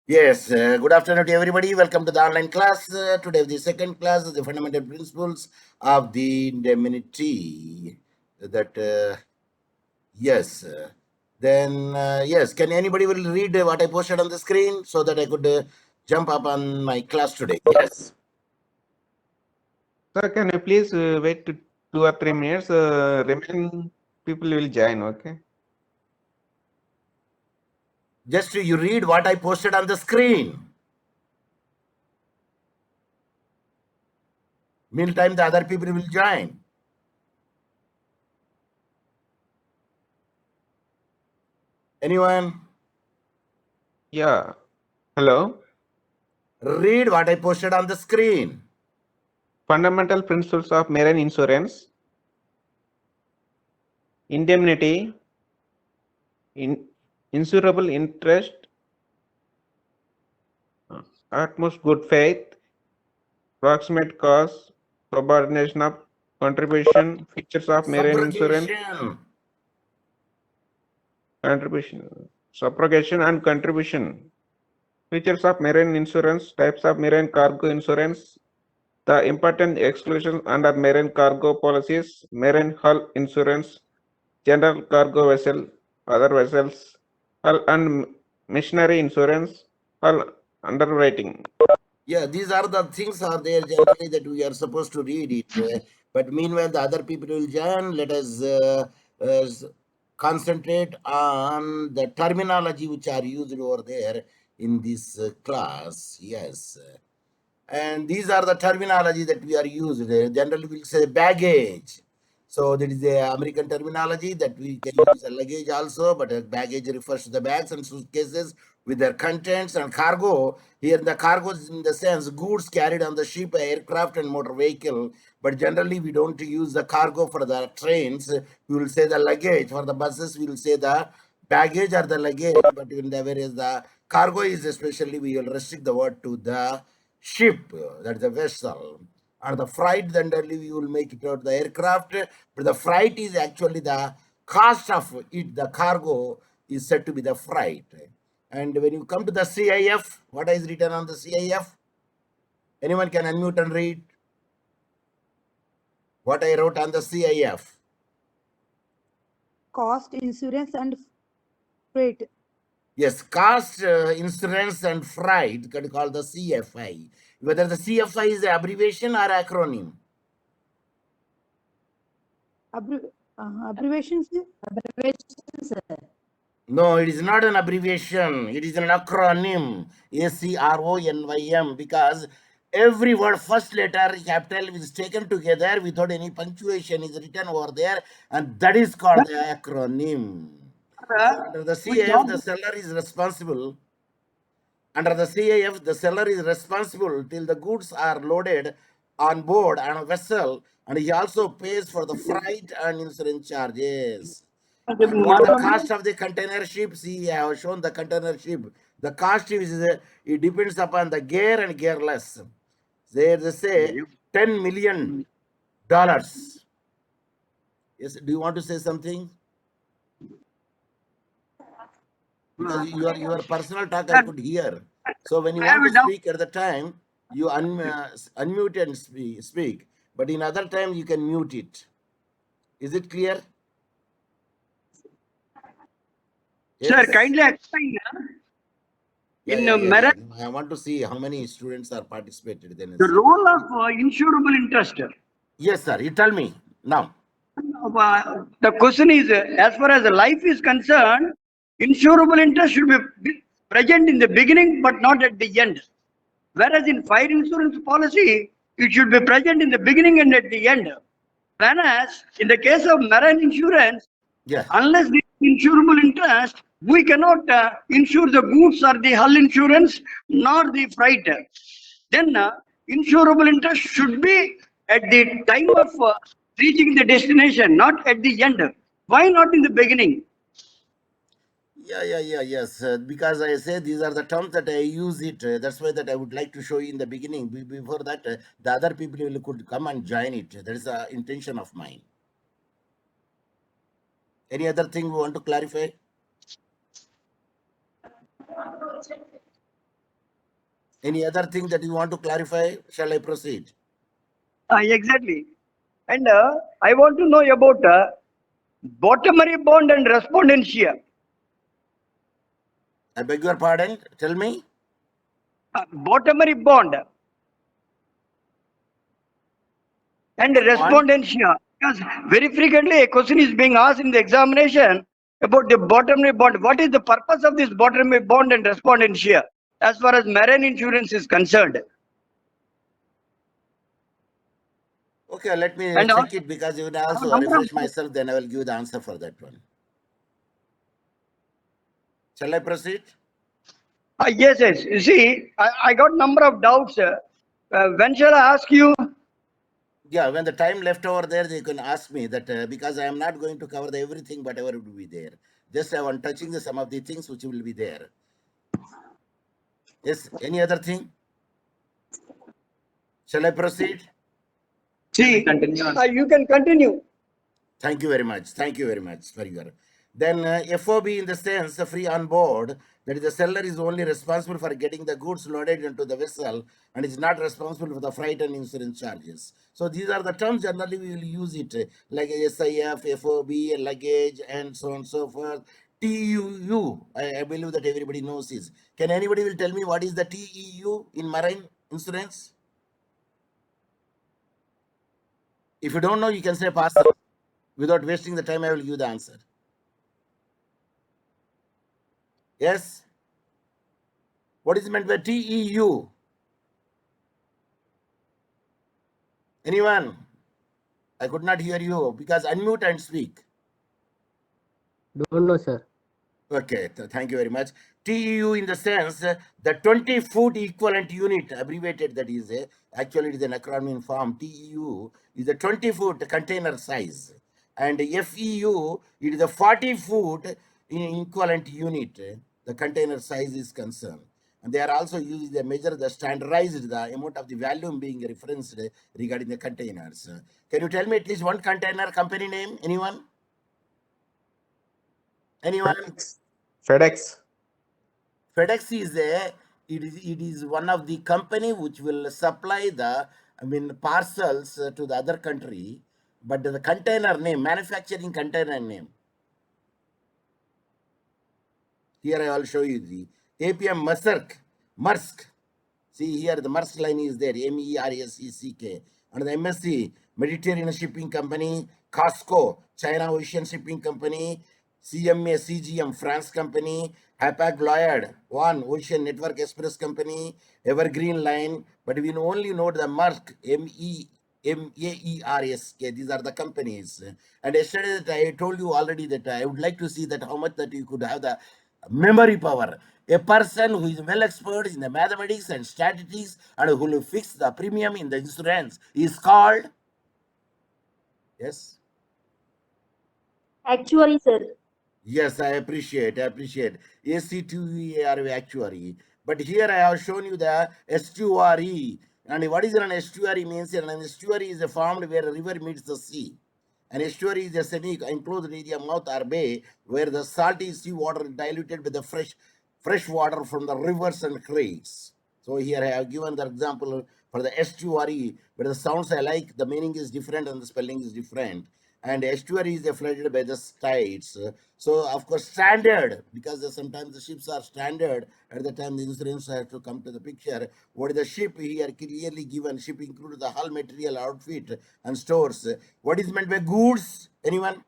Yes, good afternoon to everybody. Welcome to the online class. Today, the second class is the fundamental principles of the indemnity. That yes, yes. Can anybody will read what I posted on the screen so that I could jump up on my class today? Yes. Sir, can you please wait to 2 or 3 minutes? Remaining people will join, okay? Just you read what I posted on the screen. Meantime, the other people will join. Anyone? Yeah. Hello? Read what I posted on the screen. Fundamental principles of marine insurance. Indemnity. Insurable interest. Utmost good faith. Proximate cause. Subordination of contribution. Features of marine insurance. Subrogation. Contribution. Subrogation and contribution. Features of marine insurance. Types of marine cargo insurance. The important exclusions under marine cargo policies, marine hull insurance, general cargo vessel, other vessels, hull and machinery insurance, hull underwriting. Yeah, these are the things are there generally that we are supposed to read it. But meanwhile, the other people will join. Let us concentrate on the terminology which are used over there in this class. Yes. And these are the terminology that we are used. Generally, we'll say baggage. So that is the American terminology that we can use a luggage also, but baggage refers to the bags and suitcases with their contents and cargo. Here, the cargo is in the sense goods carried on the ship, aircraft, and motor vehicle. But generally, we don't use the cargo for the trains. We will say the luggage. For the buses, we will say the baggage or the luggage. But in the whereas the cargo is especially, we will restrict the word to the ship, that's a vessel, and the freight generally we will make it out the aircraft, but the freight is actually the cost of it, the cargo is said to be the freight. And when you come to the CIF, what is written on the CIF? Anyone can unmute and read what I wrote on the CIF? Cost, insurance, and freight. Yes, cost, insurance, and freight can call the CFI. Whether the CFI is an abbreviation or acronym? Abbreviations. No, it is not an abbreviation. It is an acronym. ACRONYM. Because every word, first letter, capital, is taken together without any punctuation is written over there, and that is called the acronym. Under the CAF, the seller is responsible. Under the CAF, the seller is responsible till the goods are loaded on board on a vessel, and he also pays for the freight and insurance charges. And what the cost of the container ship? See, I have shown the container ship. The cost is it depends upon the gear and gearless. They say $10 million. Yes, do you want to say something? Because your personal talk I could hear. So when you want to speak at the time, you unmute and speak. But in other time you can mute it. Is it clear? Sir, Yes. kindly explain. Yeah. I want to see how many students are participated. Then The role of insurable interest. Yes, sir. You tell me now. The question is, as far as life is concerned, insurable interest should be present in the beginning but not at the end. Whereas in fire insurance policy, it should be present in the beginning and at the end. Whereas in the case of marine insurance, Yeah. unless the insurable interest, we cannot insure the goods or the hull insurance nor the freight. Then insurable interest should be at the time of reaching the destination, not at the end. Why not in the beginning? Yes. Because I say these are the terms that I use it. That's why that I would like to show you in the beginning. Before that, the other people will could come and join it. That is the intention of mine. Any other thing we want to clarify? Any other thing that you want to clarify? Shall I proceed? Exactly. And I want to know about bottomary bond and respondentia. I beg your pardon. Tell me. Bottomary bond and respondentia. Because very frequently a question is being asked in the examination about the bottomary bond. What is the purpose of this bottomary bond and respondentia as far as marine insurance is concerned? Okay, let me And check it because even I also number of- refresh myself, then I will give the answer for that one. Shall I proceed? yes, yes. You see, I got number of doubts. When shall I ask you? Yeah, when the time left over there, they can ask me that because I am not going to cover everything, whatever will be there. Just I want touching some of the things which will be there. Yes, any other thing? Shall I proceed? See, you can continue. Thank you very much. Thank you very much for your. Then FOB in the sense free on board, that is the seller is only responsible for getting the goods loaded into the vessel and is not responsible for the freight and insurance charges. So these are the terms generally we will use it like SIF, FOB, luggage, and so on and so forth. TEU, I believe that everybody knows this. Can anybody will tell me what is the TEU in marine insurance? If you don't know, you can say pass. Without wasting the time, I will give the answer. Yes? What is meant by TEU? Anyone? I could not hear you because unmute and speak. Don't know, sir. Okay, thank you very much. TEU in the sense the 20-foot equivalent unit, abbreviated that is, actually it is an acronym form. TEU is the 20-foot container size. And FEU, it is a 40-foot equivalent unit, the container size is concerned. And they are also using the measure, the standardized, the amount of the volume being referenced regarding the containers. Can you tell me at least one container company name? Anyone? Anyone? FedEx. FedEx is it is one of the company which will supply the parcels to the other country, but the container name, manufacturing container name. Here I will show you the APM Maersk. See here the Maersk line is there, MERSECK. And the MSC, Mediterranean Shipping Company, Costco, China Ocean Shipping Company, CMA CGM, France Company, Hapag Lloyd, One Ocean Network Express Company, Evergreen Line, but we only know the Maersk, MERSK. These are the companies. And yesterday that I told you already that I would like to see that how much that you could have the memory power. A person who is well expert in the mathematics and statistics and who will fix the premium in the insurance is called, yes? Actuary, sir. Yes, I appreciate. AC2EAR actuary. But here I have shown you the estuary. And what is an estuary means? An estuary is a formed where a river meets the sea. An estuary is a semi-enclosed area, mouth or bay, where the salty seawater is diluted with the fresh water from the rivers and creeks. So here I have given the example for the estuary, but the sounds I like, the meaning is different and the spelling is different. And estuary is flooded by the tides. So of course standard, because sometimes the ships are standard, at the time the insurance has to come to the picture. What is the ship here clearly given? Ship includes the hull, material, outfit and stores. What is meant by goods? Anyone?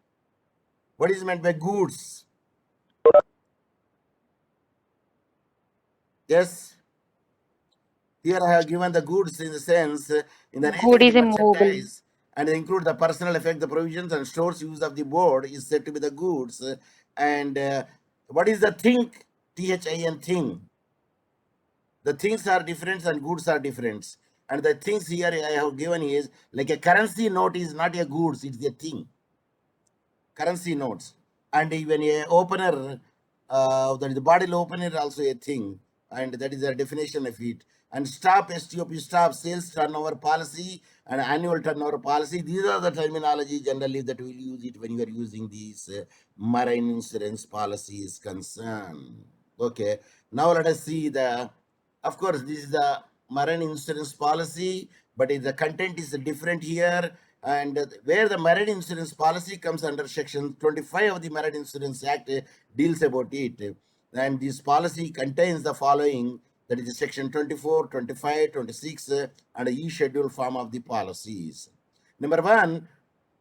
What is meant by goods? Yes. Here I have given the goods in the sense in the nature Good of the is immovable. merchandise and include the personal effect, the provisions and stores use of the board is said to be the goods. And what is the thing? THIN thing. The things are different and goods are different. And the things here I have given is like a currency note is not a goods, it's a thing. Currency notes. And even a opener, that is the bottle opener also a thing. And that is the definition of it. And stop, STOP, stop, sales turnover policy and annual turnover policy. These are the terminology generally that we'll use it when you are using these marine insurance policies concern. Okay. Now let us see the Of course, this is the marine insurance policy, but the content is different here. And where the marine insurance policy comes under section 25 of the Marine Insurance Act deals about it. And this policy contains the following, that is section 24, 25, 26, and a e-schedule form of the policies. Number one,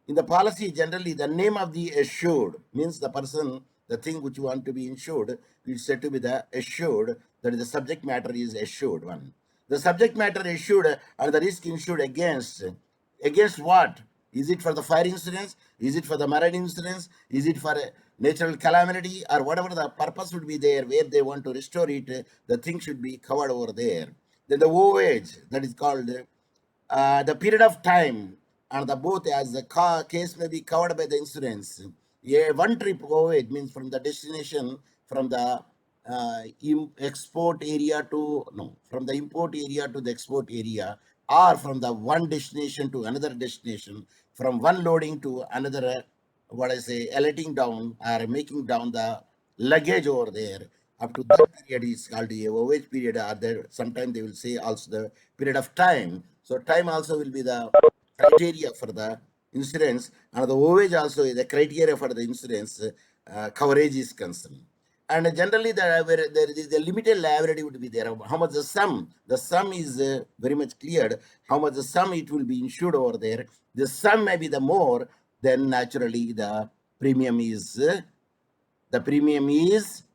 in the policy, generally, the name of the assured means the person, the thing which you want to be insured is said to be the assured. That is, the subject matter is assured one. The subject matter assured and the risk insured against. Against what? Is it for the fire insurance? Is it for the marine insurance? Is it for a natural calamity, or whatever the purpose would be there, where they want to restore it, the thing should be covered over there. Then the overage, that is called the period of time, and the both as the case may be covered by the insurance. One trip voyage means from the destination, from the export area to, no, from the import area to the export area, or from the one destination to another destination, from one loading to another, what I say, letting down or making down the luggage over there. Up to that period is called a voyage period, or there sometimes they will say also the period of time. So time also will be the criteria for the insurance, and the voyage also is the criteria for the insurance coverage is concerned. And generally, there is the limited liability would be there. How much the sum? The sum is very much cleared. How much the sum it will be insured over there? The sum may be the more, then naturally the premium is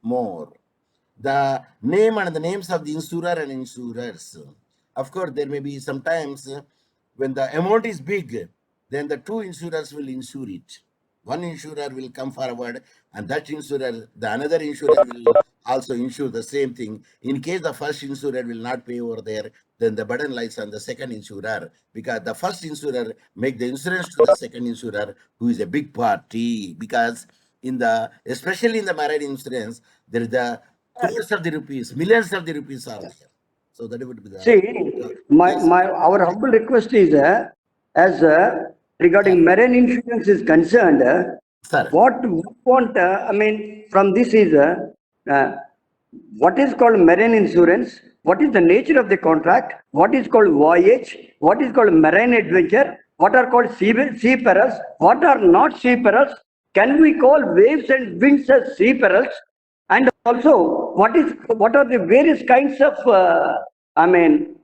more. The name and the names of the insurer and insurers. Of course, there may be sometimes when the amount is big, then the two insurers will insure it. One insurer will come forward, and that insurer, the another insurer will also insure the same thing. In case the first insurer will not pay over there, then the burden lies on the second insurer, because the first insurer make the insurance to the second insurer, who is a big party. Because in the, especially in the marine insurance, there is the crores of the rupees, millions of the rupees are there. So that would be the. See, Yes, our humble request is, as regarding marine insurance is concerned, sir. what we want, I mean, from this is, what is called marine insurance, what is the nature of the contract, what is called voyage, what is called marine adventure, what are called sea perils, what are not sea perils, can we call waves and winds as sea perils, and also what are the various kinds of, I mean,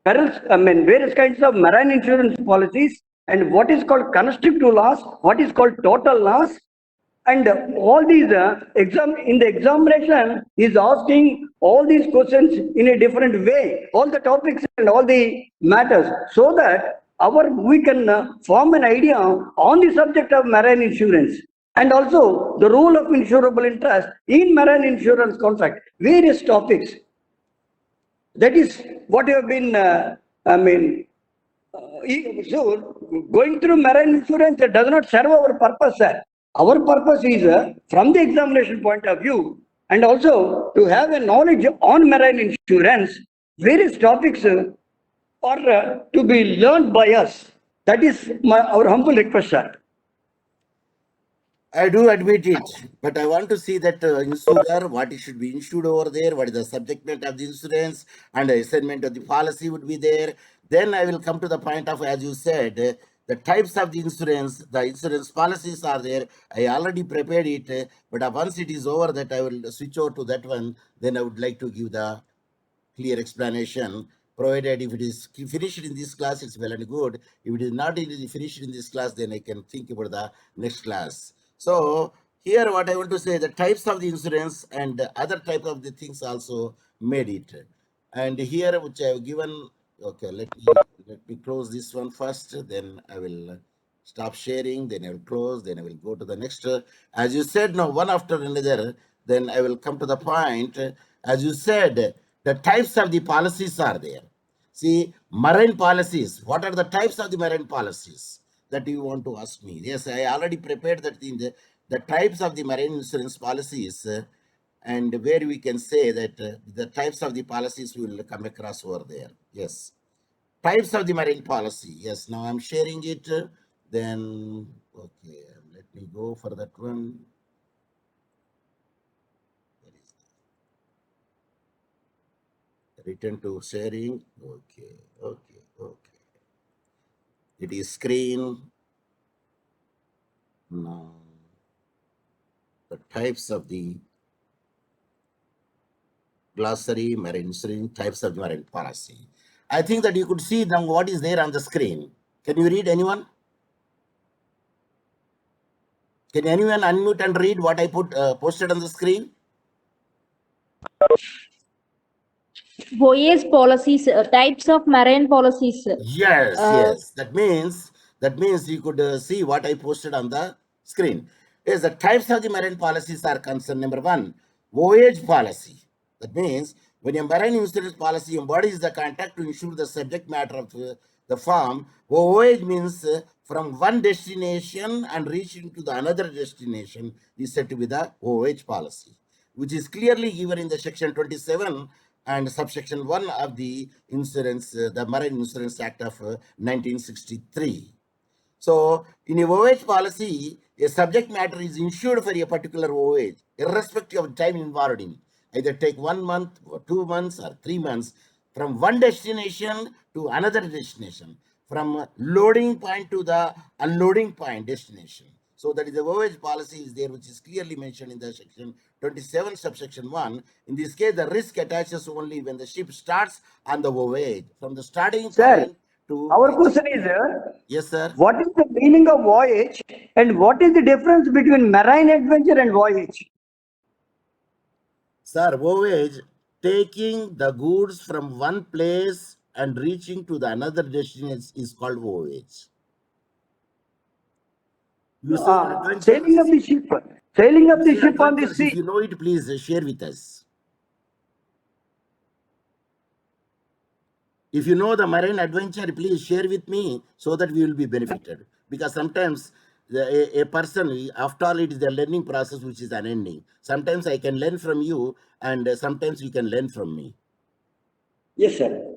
perils, I mean, various kinds of marine insurance policies, and what is called constructive loss, what is called total loss, and all these in the examination is asking all these questions in a different way, all the topics and all the matters, so that we can form an idea on the subject of marine insurance, and also the role of insurable interest in marine insurance contract, various topics. That is what you have been, I mean, so going through marine insurance does not serve our purpose, sir. Our purpose is from the examination point of view, and also to have a knowledge on marine insurance, various topics are to be learned by us. That is our humble request, sir. I do admit it, but I want to see that insurer, what it should be insured over there, what is the subject matter of the insurance, and the assignment of the policy would be there. Then I will come to the point of, as you said, the types of the insurance policies are there. I already prepared it, but once it is over, that I will switch over to that one. Then I would like to give the clear explanation, provided if it is finished in this class, it's well and good. If it is not finished in this class, then I can think about the next class. So here what I want to say, the types of the insurance and other type of the things also made it. And here which I have given, okay, let me close this one first, then I will stop sharing, then I will close, then I will go to the next. As you said, now one after another, then I will come to the point. As you said, the types of the policies are there. See, marine policies. What are the types of the marine policies that you want to ask me? Yes, I already prepared that in the types of the marine insurance policies, and where we can say that the types of the policies we will come across over there. Yes, types of the marine policy. Yes, now I'm sharing it. Then, okay, let me go for that one. Where is that? Return to sharing. Okay. It is screen. Now, the types of the glossary, marine insurance, types of marine policy. I think that you could see now what is there on the screen. Can you read, anyone? Can anyone unmute and read what I posted on the screen? Voyage policies, types of marine policies. Yes, Uh, yes. That means you could see what I posted on the screen. Yes, the types of the marine policies are concerned. Number one, voyage policy. That means when a marine insurance policy embodies the contract to ensure the subject matter of the firm, voyage means from one destination and reaching to the another destination is said to be the voyage policy, which is clearly given in the section 27 and subsection 1 of the insurance, the Marine Insurance Act of 1963. So, in a voyage policy, a subject matter is insured for a particular voyage, irrespective of time involved in. Either take 1 month, or 2 months, or 3 months from one destination to another destination, from loading point to the unloading point destination. So that is the voyage policy is there, which is clearly mentioned in the section 27, subsection 1. In this case, the risk attaches only when the ship starts on the voyage. From the starting Sir, point to... our question is, Yes, sir. what is the meaning of voyage and what is the difference between marine adventure and voyage? Sir, voyage, taking the goods from one place and reaching to the another destination is called voyage. You say Sailing of the ship, sailing of the ship on the adventures. If sea. you know it, please share with us. If you know the marine adventure, please share with me so that we will be benefited. Because sometimes a person, after all, it is the learning process which is unending. Sometimes I can learn from you, and sometimes you can learn from me. Yes, sir.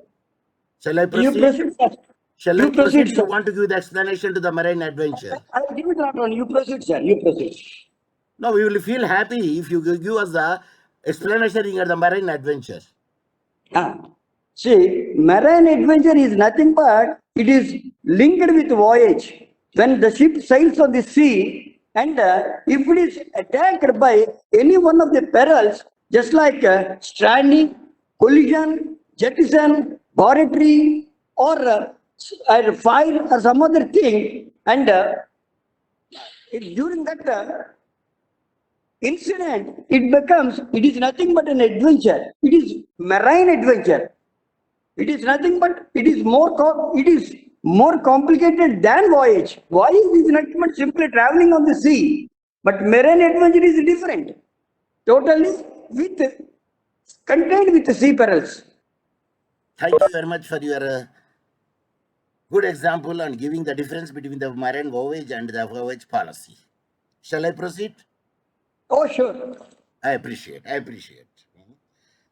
Shall I proceed? You proceed, sir. Shall You I proceed? proceed, You sir. want to give the explanation to the marine adventure? I will give it that one. You proceed, sir. You proceed. No, we will feel happy if you give us the explanation in the marine adventure. See, marine adventure is nothing but it is linked with voyage. When the ship sails on the sea and if it is attacked by any one of the perils, just like stranding, collision, jettison, boratory, or fire or some other thing, and during that incident, it is nothing but an adventure. It is marine adventure. It is nothing but it is more complicated than voyage. Voyage is nothing but simply traveling on the sea, but marine adventure is different. Totally contained with the sea perils. Thank you very much for your good example on giving the difference between the marine voyage and the voyage policy. Shall I proceed? Oh, sure. I appreciate.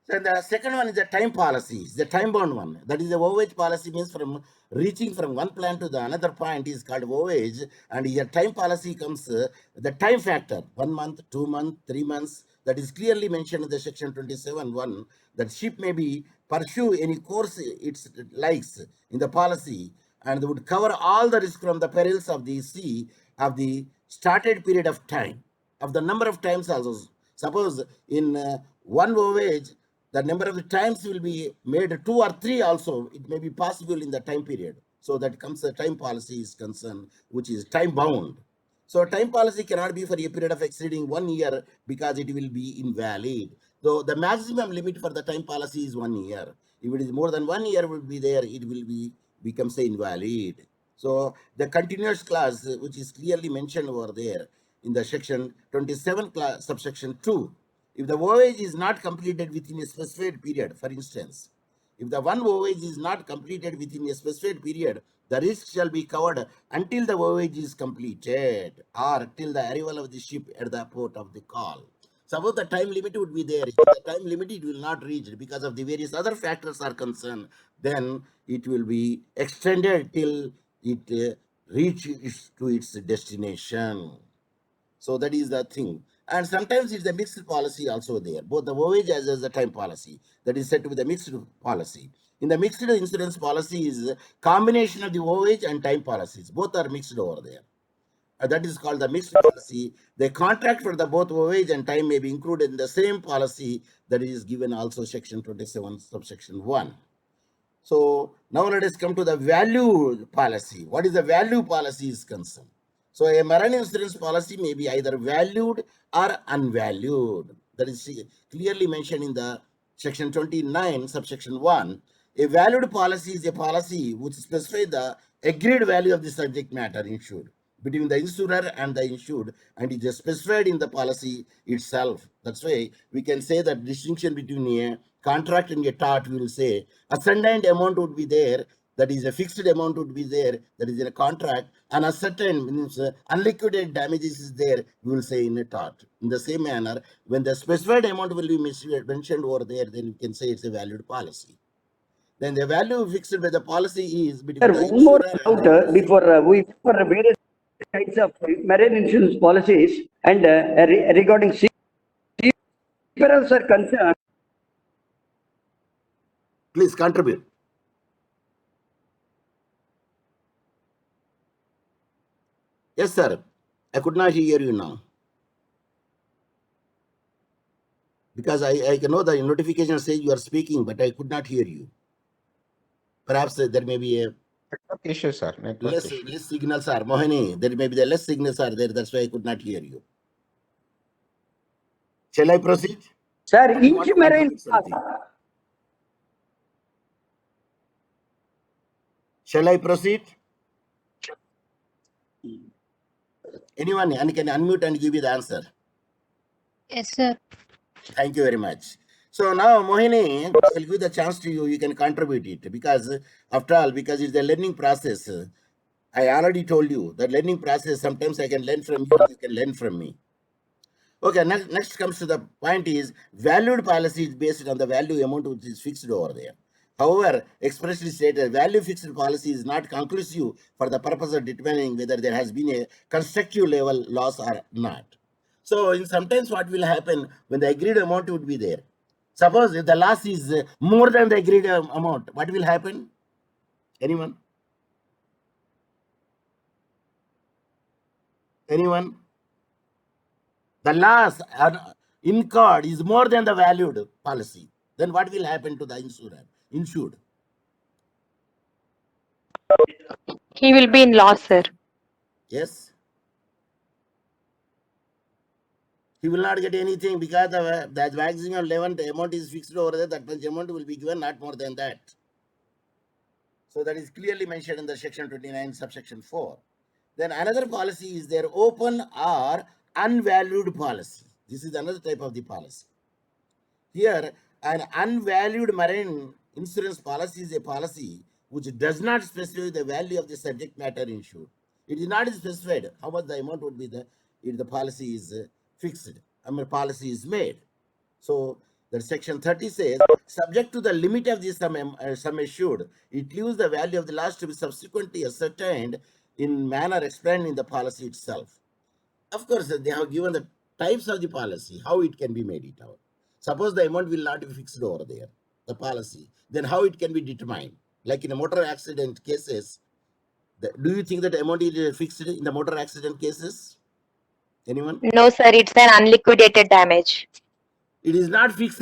So the second one is the time policy, the time-bound one. That is the voyage policy means from reaching from one point to the another point is called voyage, and your time policy comes the time factor, 1 month, 2 months, 3 months. That is clearly mentioned in the section 27(1) that ship may be pursue any course it likes in the policy and would cover all the risk from the perils of the sea of the started period of time, of the number of times also. Suppose in one voyage, the number of times will be made 2 or 3 also. It may be possible in the time period. So that comes the time policy is concerned, which is time bound. So time policy cannot be for a period of exceeding 1 year because it will be invalid. So the maximum limit for the time policy is 1 year. If it is more than 1 year will be there, it will be becomes invalid. So the continuous clause, which is clearly mentioned over there in the section 27 class, subsection 2, if the voyage is not completed within a specified period, for instance, if the one voyage is not completed within a specified period, the risk shall be covered until the voyage is completed or till the arrival of the ship at the port of the call. Suppose the time limit would be there. If the time limit it will not reach because of the various other factors are concerned, then it will be extended till it reaches to its destination. So that is the thing. And sometimes it's a mixed policy also there, both the voyage as well as the time policy that is set with the mixed policy. In the mixed insurance policy is a combination of the voyage and time policies. Both are mixed over there. That is called the mixed policy. The contract for the both voyage and time may be included in the same policy that is given also section 27 subsection 1. So now let us come to the value policy. What is the value policy is concerned? So a marine insurance policy may be either valued or unvalued. That is clearly mentioned in the section 29 subsection 1. A valued policy is a policy which specifies the agreed value of the subject matter insured between the insurer and the insured, and it is specified in the policy itself. That's why we can say that distinction between a contract and a tort, we will say a certain amount would be there, that is a fixed amount would be there, that is in a contract, and a certain means unliquidated damages is there, we will say in a tort. In the same manner, when the specified amount will be mentioned over there, then you can say it's a valued policy. Then the value fixed by the policy is between Sir, the one more insurer and doubt before we for various kinds of marine insurance policies and regarding seafarers are concerned. Please contribute. Yes, sir. I could not hear you now. Because I can know the notification says you are speaking, but I could not hear you. Perhaps there may be a Network issue, sir. Network less issue. signals are Mohini. There may be the less signals are there. That's why I could not hear you. Shall I proceed? Sir, You want each to marine contribute something? Shall I proceed? Anyone can unmute and give you the answer. Yes, sir. Thank you very much. So now, Mohini, I will give the chance to you. You can contribute it because, after all, because it's a learning process. I already told you that learning process. Sometimes I can learn from you. You can learn from me. Okay. Next comes to the point is valued policy is based on the value amount which is fixed over there. However, expressly stated, value fixed policy is not conclusive for the purpose of determining whether there has been a constructive level loss or not. So, in sometimes what will happen when the agreed amount would be there? Suppose if the loss is more than the agreed amount, what will happen? Anyone? Anyone? The loss incurred is more than the valued policy. Then what will happen to the insurer? Insured. He will be in loss, sir. Yes. He will not get anything because the maximum level the amount is fixed over there. That much amount will be given, not more than that. So that is clearly mentioned in the section 29 subsection 4. Then another policy is their open or unvalued policy. This is another type of the policy. Here, an unvalued marine insurance policy is a policy which does not specify the value of the subject matter insured. It is not specified how much the amount would be if the policy is fixed. Policy is made. So the section 30 says, subject to the limit of the sum assured, it leaves the value of the loss to be subsequently ascertained in manner explained in the policy itself. Of course, they have given the types of the policy, how it can be made it out. Suppose the amount will not be fixed over there, the policy, then how it can be determined? Like in a motor accident cases, do you think that amount is fixed in the motor accident cases? Anyone? No, sir, it's an unliquidated damage. It is not fixed.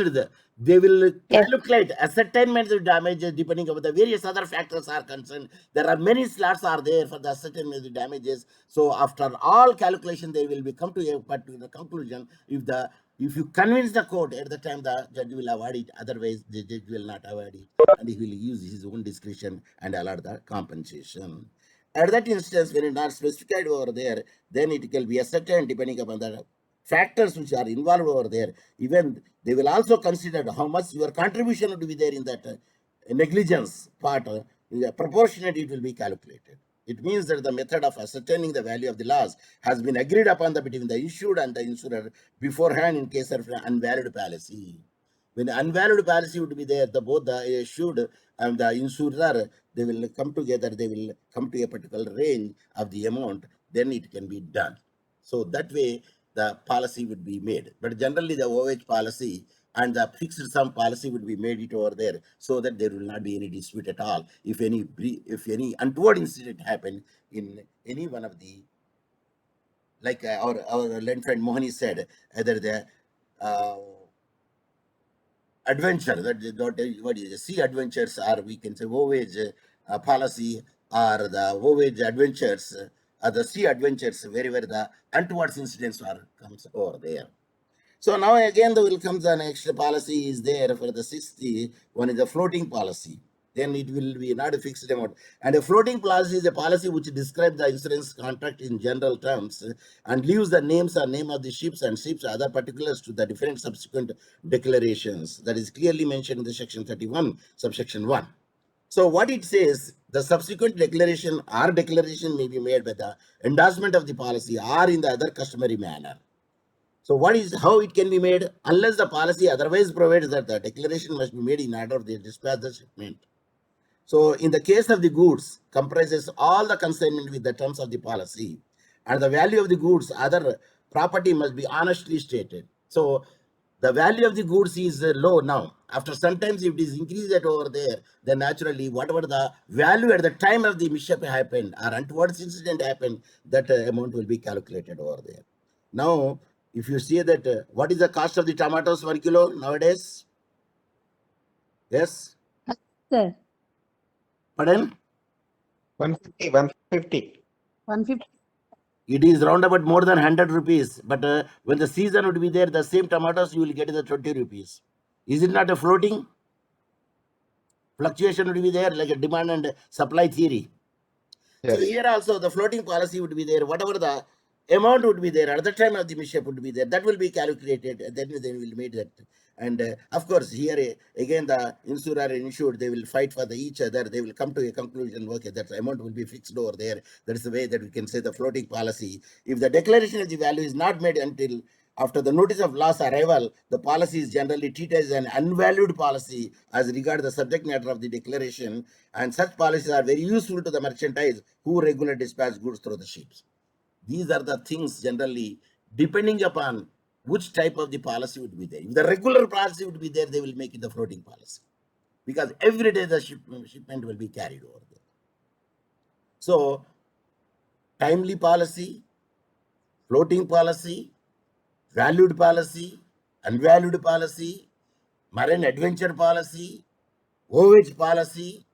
They will Yes. calculate ascertainment of damages depending on the various other factors are concerned. There are many slots are there for the ascertainment of damages. So after all calculation, they will be come to a particular conclusion. If you convince the court at the time, the judge will award it. Otherwise, the judge will not award it, and he will use his own discretion and allot the compensation. At that instance, when it not specified over there, then it will be ascertained depending upon the factors which are involved over there. Even they will also consider how much your contribution would be there in that negligence part. Proportionate it will be calculated. It means that the method of ascertaining the value of the loss has been agreed upon between the issued and the insurer beforehand in case of unvalued policy. When the unvalued policy would be there, both the issued and the insurer, they will come together, they will come to a particular range of the amount, then it can be done. So that way, the policy would be made. But generally, the OH policy and the fixed sum policy would be made it over there, so that there will not be any dispute at all if any untoward incident happened in any one of the, like our learned friend Mohani said, either the adventure, what is it, sea adventures, or we can say voyage policy, or the voyage adventures, or the sea adventures, wherever the untoward incidents comes over there. So now again, there will come the next policy is there for the 60. One is the floating policy. Then it will be not a fixed amount. And a floating policy is a policy which describes the insurance contract in general terms and leaves the names or name of the ships and ships other particulars to the different subsequent declarations. That is clearly mentioned in the section 31, subsection 1. So what it says, the subsequent declaration or declaration may be made by the endorsement of the policy or in the other customary manner. So how it can be made? Unless the policy otherwise provides that the declaration must be made in order of the dispatch the shipment. So in the case of the goods, comprises all the consignment with the terms of the policy, and the value of the goods, other property must be honestly stated. So the value of the goods is low now. After sometimes if it is increased over there, then naturally whatever the value at the time of the mishap happened or untoward incident happened, that amount will be calculated over there. Now, if you see that, what is the cost of the tomatoes 1 kilo nowadays? Yes? Sir, Pardon? 150, 150. 150. It is round about more than 100 rupees. But when the season would be there, the same tomatoes you will get the 20 rupees. Is it not a floating? Fluctuation would be there, like a demand and supply theory. Yes. So here also the floating policy would be there. Whatever the amount would be there at the time of the mishap would be there. That will be calculated. And then they will make that. And of course, here again the insurer and insured, they will fight for each other. They will come to a conclusion. Okay, that amount will be fixed over there. That is the way that we can say the floating policy. If the declaration of the value is not made until after the notice of loss arrival, the policy is generally treated as an unvalued policy as regards the subject matter of the declaration, and such policies are very useful to the merchandise who regularly dispatch goods through the ships. These are the things generally depending upon which type of the policy would be there. If the regular policy would be there, they will make it the floating policy, because every day the shipment will be carried over there. So, timely policy, floating policy, valued policy, unvalued policy, marine adventure policy, voyage policy,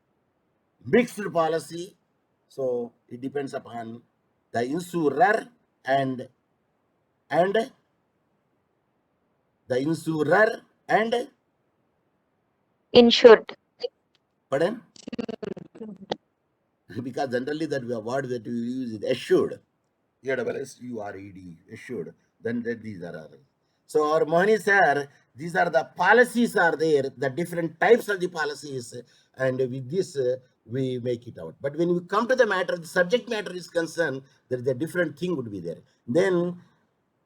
mixed policy. So it depends upon the insurer and the insurer and Insured. pardon? Because generally that word that we use is assured. A-S-S-U-R-E-D, assured. Then these are others. So our Mohani sir, these are the policies are there, the different types of the policies, and with this we make it out. But when we come to the matter, the subject matter is concerned, there is a different thing would be there. Then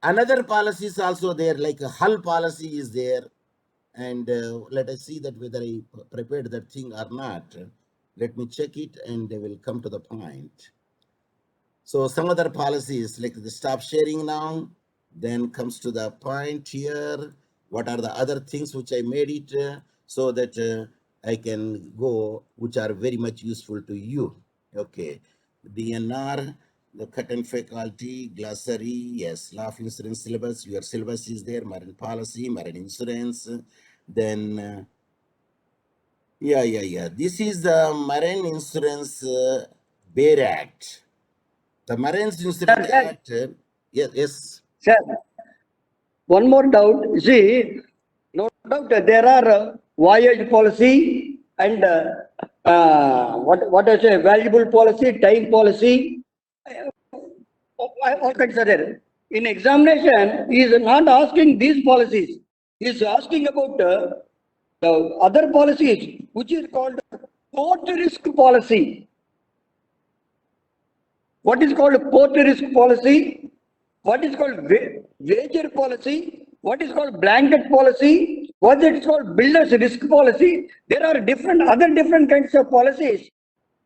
another policy is also there, like a hull policy is there. And let us see that whether I prepared that thing or not. Let me check it and they will come to the point. So some other policies like the stop sharing now, then comes to the point here. What are the other things which I made it so that I can go, which are very much useful to you. Okay, DNR, the cut and faculty, glossary, yes, law of insurance syllabus, your syllabus is there, marine policy, marine insurance, then this is the Marine Insurance Bear Act. The Marine Insurance Act, yes. Sir, one more doubt. See, no doubt there are voyage policy and what I say, valuable policy, time policy. All kinds are there. In examination, he is not asking these policies. He is asking about the other policies, which is called port risk policy. What is called port risk policy? What is called wager policy? What is called blanket policy? What is called builder's risk policy? There are other different kinds of policies.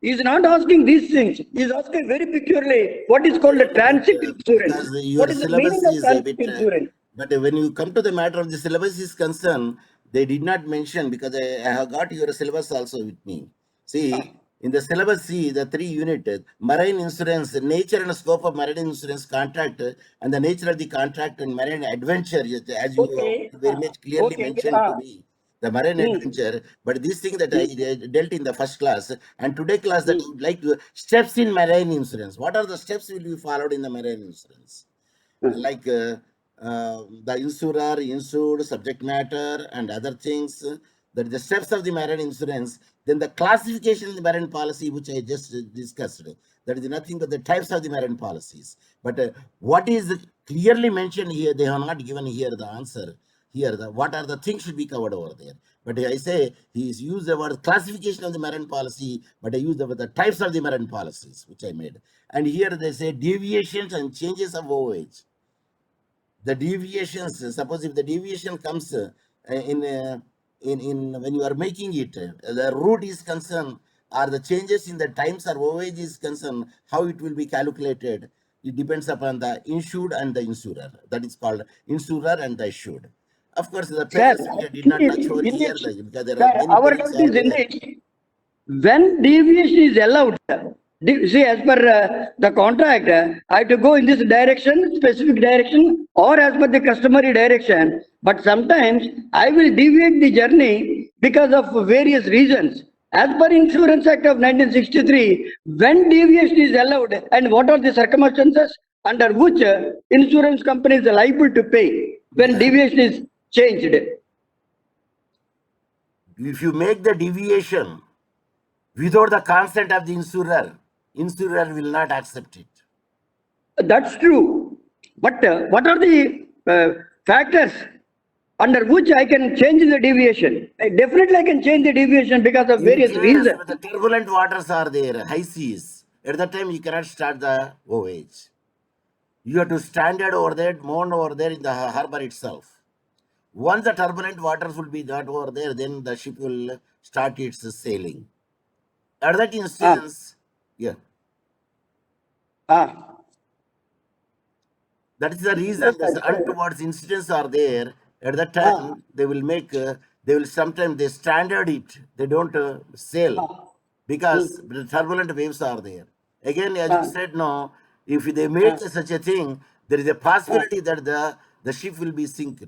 He is not asking these things. He is asking very peculiarly what is called a transit insurance. Because your What is the syllabus meaning of is a transit bit, insurance? but when you come to the matter of the syllabus is concerned, they did not mention because I have got your syllabus also with me. See, in the syllabus C, the 3 unit, marine insurance, nature and scope of marine insurance contract, and the nature of the contract and marine adventure, as you Okay. very much clearly Okay. mentioned to me. The marine Hmm. adventure, but this thing that I dealt in the first class, and today class that I would like to steps in marine insurance. What are the steps will be followed in the marine insurance? Like the insurer, insured, subject matter, and other things. That is the steps of the marine insurance. Then the classification of the marine policy, which I just discussed. That is nothing but the types of the marine policies. But what is clearly mentioned here, they have not given here the answer. Here, what are the things should be covered over there. But I say he's used the word classification of the marine policy, but I use the types of the marine policies, which I made. And here they say deviations and changes of voyage. The deviations, suppose if the deviation comes in when you are making it, the route is concerned, or the changes in the times or voyage is concerned, how it will be calculated. It depends upon the insured and the insurer. That is called insurer and the insured. Of course, the Sir, pages we did not touch over in here this, because there sir, are many our pages doubt are is in there. this. When deviation is allowed, see, as per the contract, I have to go in this direction, specific direction, or as per the customary direction. But sometimes I will deviate the journey because of various reasons. As per Insurance Act of 1963, when deviation is allowed and what are the circumstances under which insurance company is liable to pay when Yeah. deviation is changed. If you make the deviation without the consent of the insurer, insurer will not accept it. That's true. But what are the factors under which I can change the deviation? Definitely I can change the deviation because of In various case reasons. the turbulent waters are there, high seas, at that time you cannot start the voyage. You have to stand it over there, mount over there in the harbor itself. Once the turbulent waters will be not over there, then the ship will start its sailing. At that instance, yeah, Ah, that is the reason yes, the sir. untoward incidents are there. At that Ah, time, they will make, they will sometimes they standard it. They don't sail because the turbulent waves are there. Again, as you ah, said, no, if they make such a thing, there is a possibility that the ship will be sunk.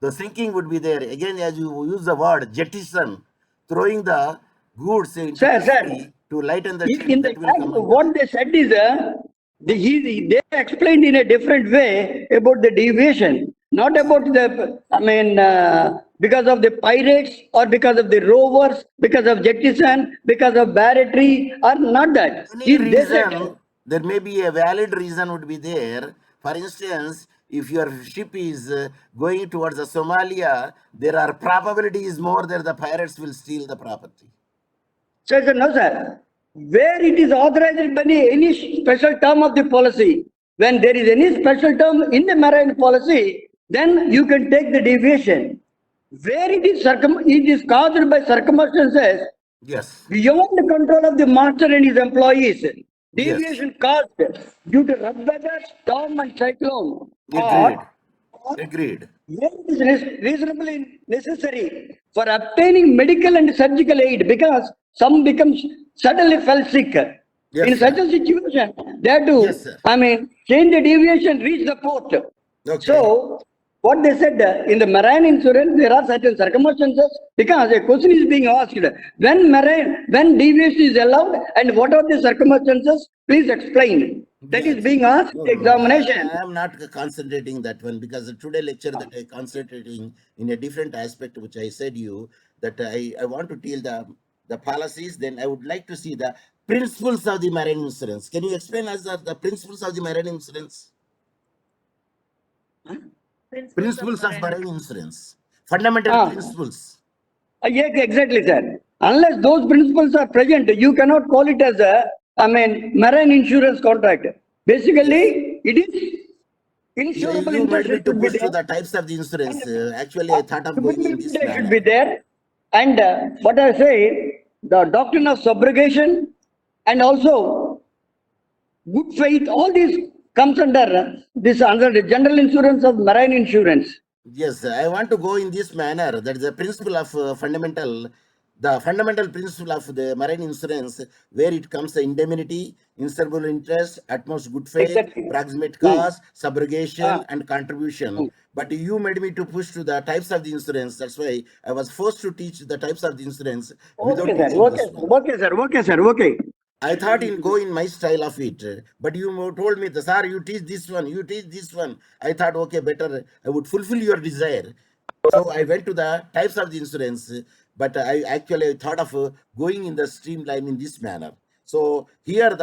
The sinking would be there. Again, as you use the word jettison, throwing the goods into Sir, the sir, sea to lighten the ship, in the that will come under what they said is they explained in a different way about the deviation, not about the, because of the pirates or because of the rovers, because of jettison, because of barratry, or not that. any They said, reason, there may be a valid reason would be there. For instance, if your ship is going towards the Somalia, there are probabilities more that the pirates will steal the property. sir, no, sir. Where it is authorized by any special term of the policy, when there is any special term in the marine policy, then you can take the deviation. Where it is caused by circumstances Yes. beyond the control of the master and his employees. Yes. Deviation caused due to rough weather, storm, and cyclone, Agreed. or Agreed. where it is reasonably necessary for obtaining medical and surgical aid because some becomes suddenly fell sick. Yes, In sir. such a situation, they have to, Yes, sir. change the deviation, reach the port. Okay. So, what they said in the marine insurance, there are certain circumstances because a question is being asked when deviation is allowed and what are the circumstances? Please explain. That is Yes. being asked No, in no, examination. I am not concentrating that one because today lecture that I concentrating in a different aspect, which I said you that I want to tell the policies. Then I would like to see the principles of the marine insurance. Can you explain us the principles of the marine insurance? Principles of marine insurance. Fundamental Ah. principles. Yes, exactly, sir. Unless those principles are present, you cannot call it as marine insurance contract. Basically, it is insurable You made interest me to should be push to there. the types of the insurance. Actually, I thought of going in this Should manner. be there. And what I say, the doctrine of subrogation, and also good faith, all these comes under the general insurance of marine insurance. Yes, I want to go in this manner. That is the principle of the fundamental principle of the marine insurance, where it comes the indemnity, insurable interest, utmost good faith, Exactly. proximate cause, subrogation, Ah. and contribution. But you made me to push to the types of the insurance. That's why I was forced to teach the types of the insurance without Okay, sir. teaching Okay, this sir. one. Okay, sir. Okay, sir. Okay. I thought in go in my style of it, but you told me, sir, you teach this one, you teach this one. I thought, okay, better, I would fulfill your desire. So I went to the types of the insurance, but I actually thought of going in the streamline in this manner. So here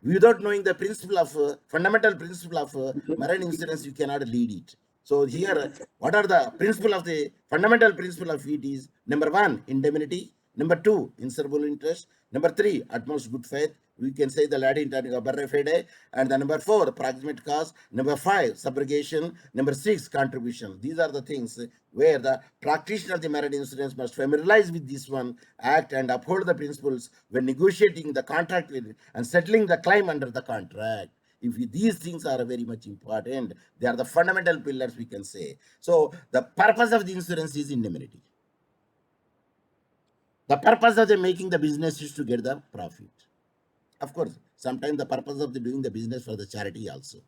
without knowing the principle of, fundamental principle of marine insurance, you cannot lead it. So here, what are the principle of the fundamental principle of it is, number one, indemnity. Number two, insurable interest. Number three, utmost good faith. We can say the Latin term barre fide. And the number four, proximate cause. Number five, subrogation. Number six, contribution. These are the things where the practitioner of the marine insurance must familiarize with this one, act and uphold the principles when negotiating the contract with and settling the claim under the contract. If these things are very much important, they are the fundamental pillars, we can say. So the purpose of the insurance is indemnity. The purpose of the making the business is to get the profit. Of course, sometimes the purpose of the doing the business for the charity also.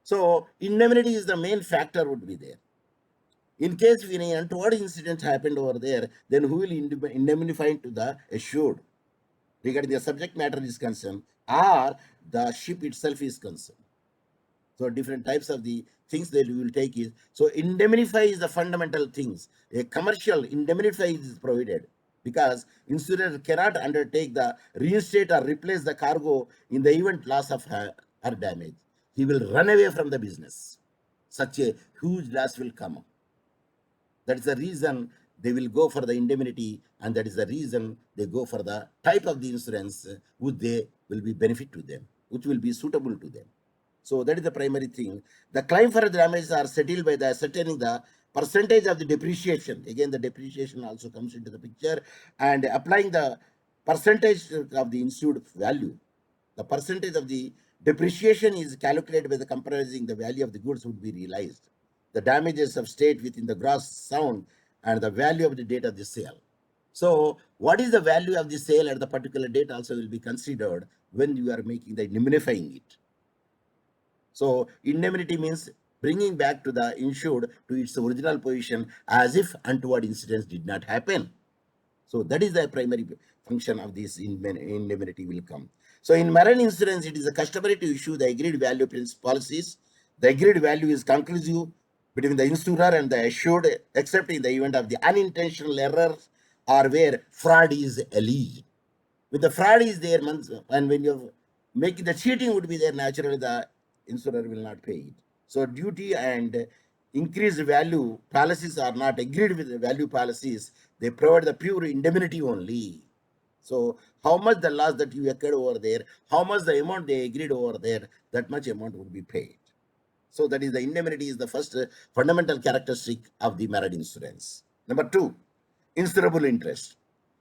So indemnity is the main factor would be there. In case if any untoward incident happened over there, then who will indemnify to the assured regarding the subject matter is concerned, or the ship itself is concerned. So different types of the things that we will take is, so indemnify is the fundamental things. A commercial indemnify is provided because insurer cannot undertake the reinstate or replace the cargo in the event loss of or damage. He will run away from the business. Such a huge loss will come. That is the reason they will go for the indemnity, and that is the reason they go for the type of the insurance which they will be benefit to them, which will be suitable to them. So that is the primary thing. The claim for damages are settled by the ascertaining the percentage of the depreciation. Again, the depreciation also comes into the picture, and applying the percentage of the insured value. The percentage of the depreciation is calculated by the comprising the value of the goods would be realized. The damages of state within the gross sound and the value of the date of the sale. So what is the value of the sale at the particular date also will be considered when you are making the indemnifying it. So indemnity means bringing back to the insured to its original position as if untoward incidents did not happen. So that is the primary function of this indemnity will come. So in marine insurance, it is customary to issue the agreed value policies. The agreed value is conclusive between the insurer and the assured, except in the event of the unintentional error or where fraud is alleged. When the fraud is there, and when you're making the cheating would be there, naturally the insurer will not pay it. So duty and increased value policies are not agreed with the value policies. They provide the pure indemnity only. So how much the loss that you occurred over there, how much the amount they agreed over there, that much amount would be paid. So that is the indemnity is the first fundamental characteristic of the marine insurance. Number two, insurable interest.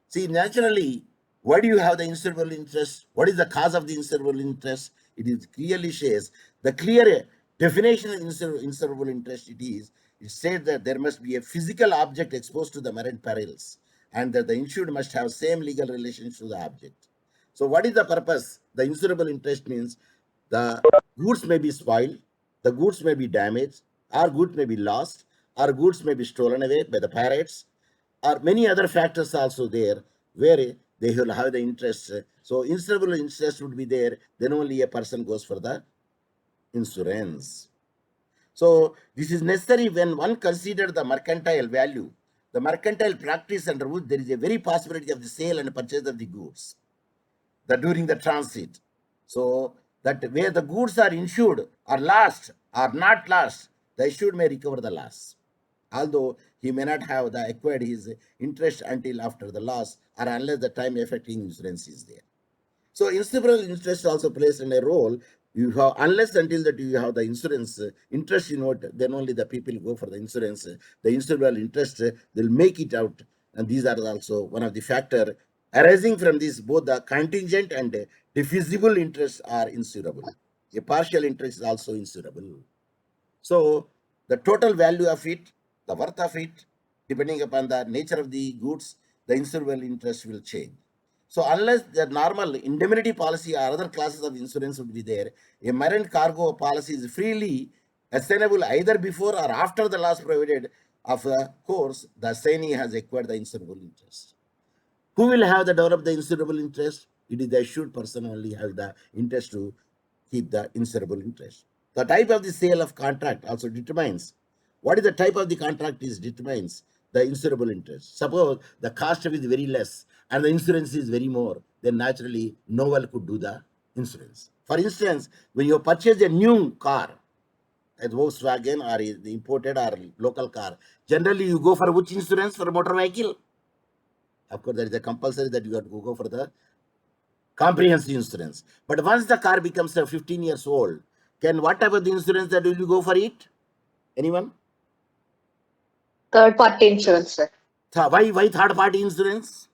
See, naturally, why do you have the insurable interest? What is the cause of the insurable interest? It is clearly says the clear definition of insurable interest. It says that there must be a physical object exposed to the marine perils, and that the insured must have same legal relations to the object. So, what is the purpose? The insurable interest means the goods may be spoiled, the goods may be damaged, or goods may be lost, or goods may be stolen away by the pirates, or many other factors also there where they will have the interest. So insurable interest would be there, then only a person goes for the insurance. So this is necessary when one considers the mercantile value, the mercantile practice under which there is a very possibility of the sale and purchase of the goods during the transit. So that where the goods are insured or lost or not lost, the issued may recover the loss, although he may not have acquired his interest until after the loss or unless the time affecting insurance is there. So insurable interest also plays in a role. You have unless until that you have the insurance interest in what, then only the people go for the insurance. The insurable interest they'll make it out And these are also one of the factor arising from this. Both the contingent and diffusible interests are insurable. A partial interest is also insurable. So the total value of it, the worth of it, depending upon the nature of the goods, the insurable interest will change. So unless the normal indemnity policy or other classes of insurance would be there, a marine cargo policy is freely assignable either before or after the loss provided. Of course, the assignee has acquired the insurable interest. Who will have the develop the insurable interest? It is the assured person only has the interest to keep the insurable interest. The type of the sale of contract also determines what is the type of the contract is determines the insurable interest. Suppose the cost of it is very less and the insurance is very more, then naturally no one could do the insurance. For instance, when you purchase a new car, a Volkswagen or the imported or local car, generally you go for which insurance for motor vehicle? Of course, there is a compulsory that you have to go for the comprehensive insurance. But once the car becomes 15 years old, can what type of the insurance that will you go for it? Anyone? Third party insurance, sir. Why third party insurance?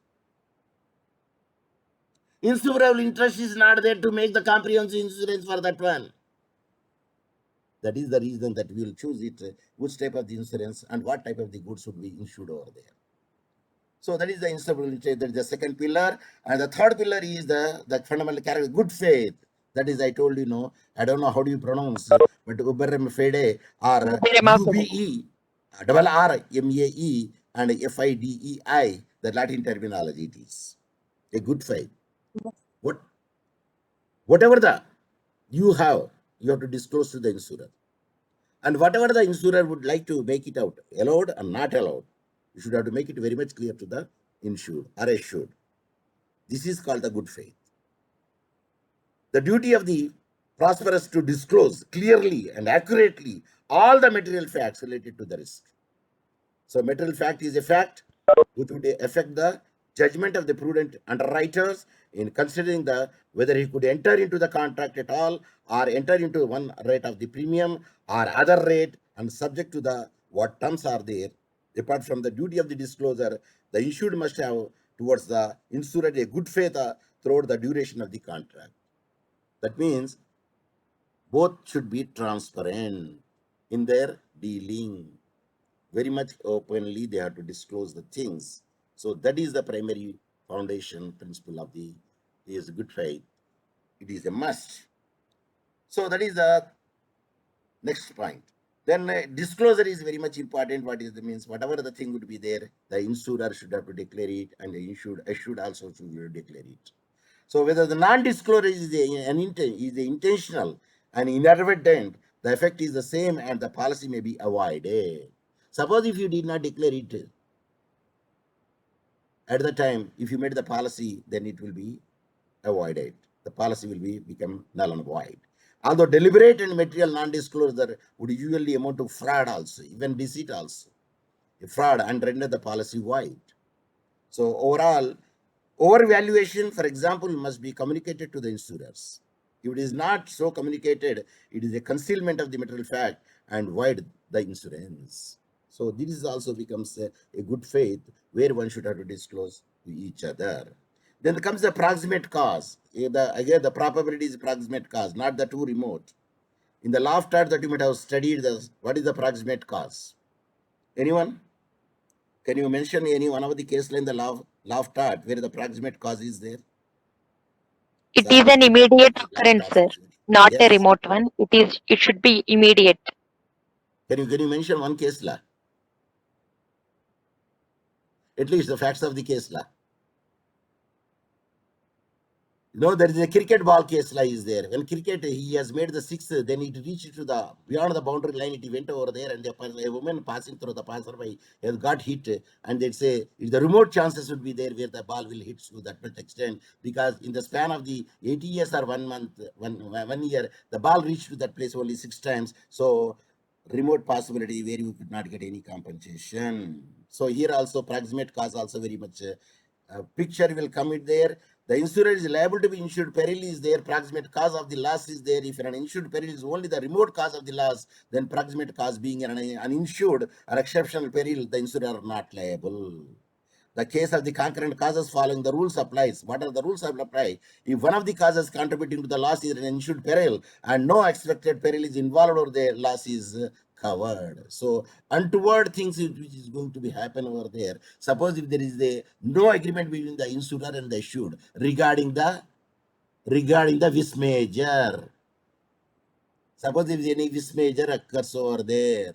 Insurable interest is not there to make the comprehensive insurance for that one. That is the reason that we will choose it, which type of the insurance and what type of the goods should be insured over there. So that is the insurable interest. That is the second pillar. And the third pillar is the fundamental character, good faith. That is, I told you, no, I don't know how do you pronounce, but uberem fide or UBE, double RMAE and FIDEI, the Latin terminology it is. A good faith. Whatever the you have to disclose to the insurer. And whatever the insurer would like to make it out, allowed and not allowed, you should have to make it very much clear to the insured or assured. This is called the good faith. The duty of the prosperous to disclose clearly and accurately all the material facts related to the risk. So material fact is a fact which would affect the judgment of the prudent underwriters in considering whether he could enter into the contract at all or enter into one rate of the premium or other rate and subject to what terms are there. Apart from the duty of the disclosure, the insured must have towards the insurer a good faith throughout the duration of the contract. That means both should be transparent in their dealing. Very much openly they have to disclose the things. So that is the primary foundation principle of the is good faith. It is a must. So that is the next point. Then disclosure is very much important. What is the means? Whatever the thing would be there, the insurer should have to declare it, and the assured also should declare it. So whether the non-disclosure is intentional and inadvertent, the effect is the same, and the policy may be avoided. Suppose if you did not declare it at the time, if you made the policy, then it will be avoided. The policy will become null and void. Although deliberate and material non-disclosure would usually amount to fraud also, even deceit also. A fraud and render the policy void. So overall, overvaluation, for example, must be communicated to the insurers. If it is not so communicated, it is a concealment of the material fact and void the insurance. So this also becomes a good faith where one should have to disclose to each other. Then comes the proximate cause. Again, the probability is proximate cause, not the too remote. In the law of tort that you might have studied, what is the proximate cause? Anyone? Can you mention any one of the case in the law of tort where the proximate cause is there? It is an immediate occurrence, sir, not a Yes. remote one. It should be immediate. Can you mention one case law? At least the facts of the case law. There is a cricket ball case law is there. When cricket, he has made the sixth, then it reached to beyond the boundary line, it went over there, and a woman passing through the passerby has got hit, and they'd say the remote chances would be there where the ball will hit to that much extent, because in the span of the 80 years or 1 month, 1 year, the ball reached to that place only 6 times. So remote possibility where you could not get any compensation. So here also proximate cause also very much picture will come in there. The insurer is liable to be insured peril is there, proximate cause of the loss is there. If an insured peril is only the remote cause of the loss, then proximate cause being an uninsured or exceptional peril, the insurer are not liable. the case of the concurrent causes following the rules applies. What are the rules that apply? If one of the causes contributing to the loss is an insured peril and no expected peril is involved or the loss is covered. So untoward things which is going to be happen over there. Suppose if there is no agreement between the insurer and the issued regarding the vis major. Suppose if any vis major occurs over there,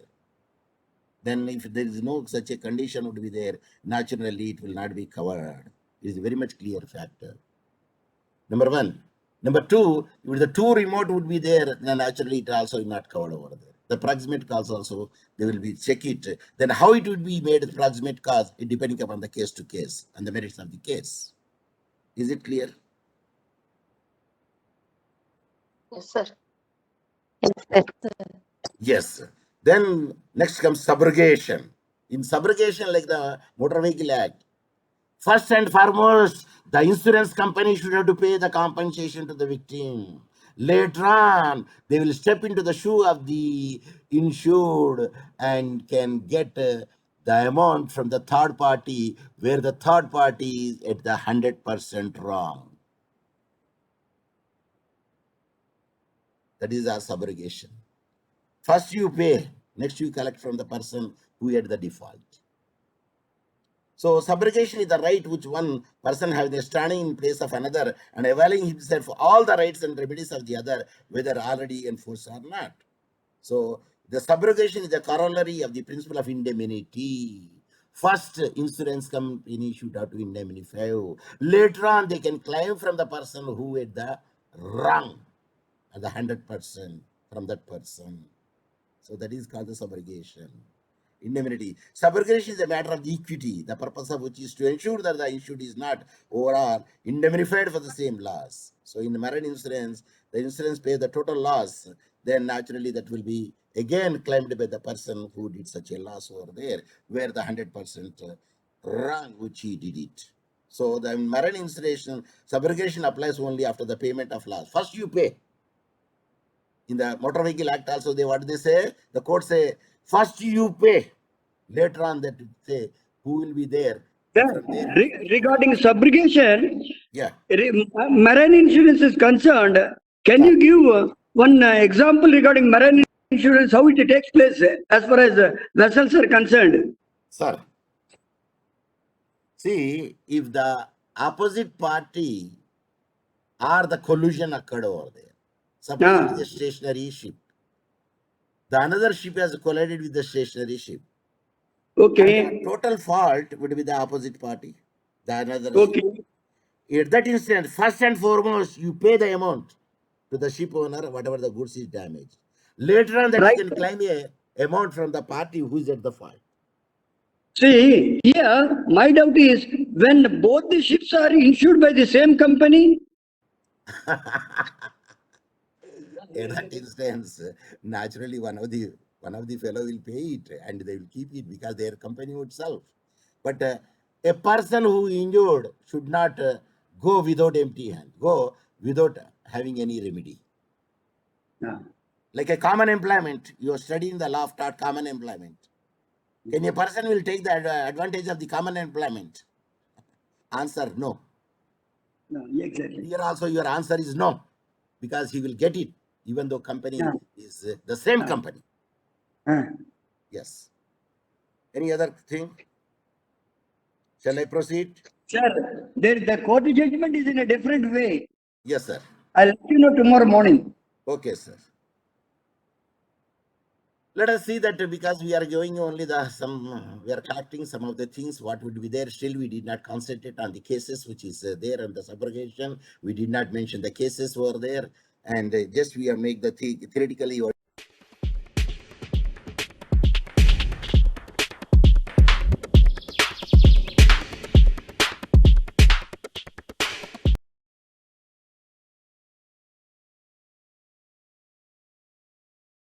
then if there is no such a condition would be there, naturally it will not be covered. It is a very much clear factor. Number one. Number two, if the two remote would be there, then naturally it also is not covered over there. The proximate cause also, they will be check it. Then how it would be made proximate cause, it depending upon the case to case and the merits of the case. Is it clear? Yes, sir. Yes, sir. Yes. Then next comes subrogation. In subrogation, like the Motor Vehicle Act, first and foremost, the insurance company should have to pay the compensation to the victim. Later on, they will step into the shoe of the insured and can get the amount from the third party, where the third party is at the 100% wrong. That is our subrogation. First you pay, next you collect from the person who had the default. So subrogation is the right which one person has standing in place of another and availing himself for all the rights and remedies of the other, whether already enforced or not. So the subrogation is the corollary of the principle of indemnity. First, insurance company should have to indemnify. Later on, they can claim from the person who had the wrong, the 100% from that person. So that is called the subrogation. Indemnity. Subrogation is a matter of equity, the purpose of which is to ensure that the insured is not overall indemnified for the same loss. So in marine insurance, the insurance pays the total loss, then naturally that will be again claimed by the person who did such a loss over there, where the 100% wrong which he did it. So the marine insurance subrogation applies only after the payment of loss. First you pay. In the Motor Vehicle Act also, what they say? The court say, first you pay. Later on that say, who will be there? Regarding subrogation, Yeah. marine insurance is concerned, can you give one example regarding marine insurance, how it takes place as far as vessels are concerned? Sir, see, if the opposite party or the collusion occurred over there, suppose it is a stationary ship, the another ship has collided with the stationary ship. Okay. And the total fault would be the opposite party, the another Okay. ship. In that instance, first and foremost, you pay the amount to the ship owner, whatever the goods is damaged. Later on, that Right. you can claim a amount from the party who is at the fault. See, here my doubt is, when both the ships are insured by the same company, In that instance, naturally one of the fellow will pay it and they will keep it because their company would solve. But a person who injured should not go without empty hand, go without having any remedy. Like a common employment, you are studying the law of taught common employment. Can a person will take the advantage of the common employment? Answer, no. no, exactly. Here also your answer is no, because he will get it, even though company Yeah. is the same company. Yes. Any other thing? Shall I proceed? Sir, the court judgment is in a different way. Yes, sir. I'll let you know tomorrow morning. Okay, sir. Let us see that because we are going only we are collecting some of the things what would be there. Still, we did not concentrate on the cases which is there and the subrogation. We did not mention the cases were there, and just we have make the theoretically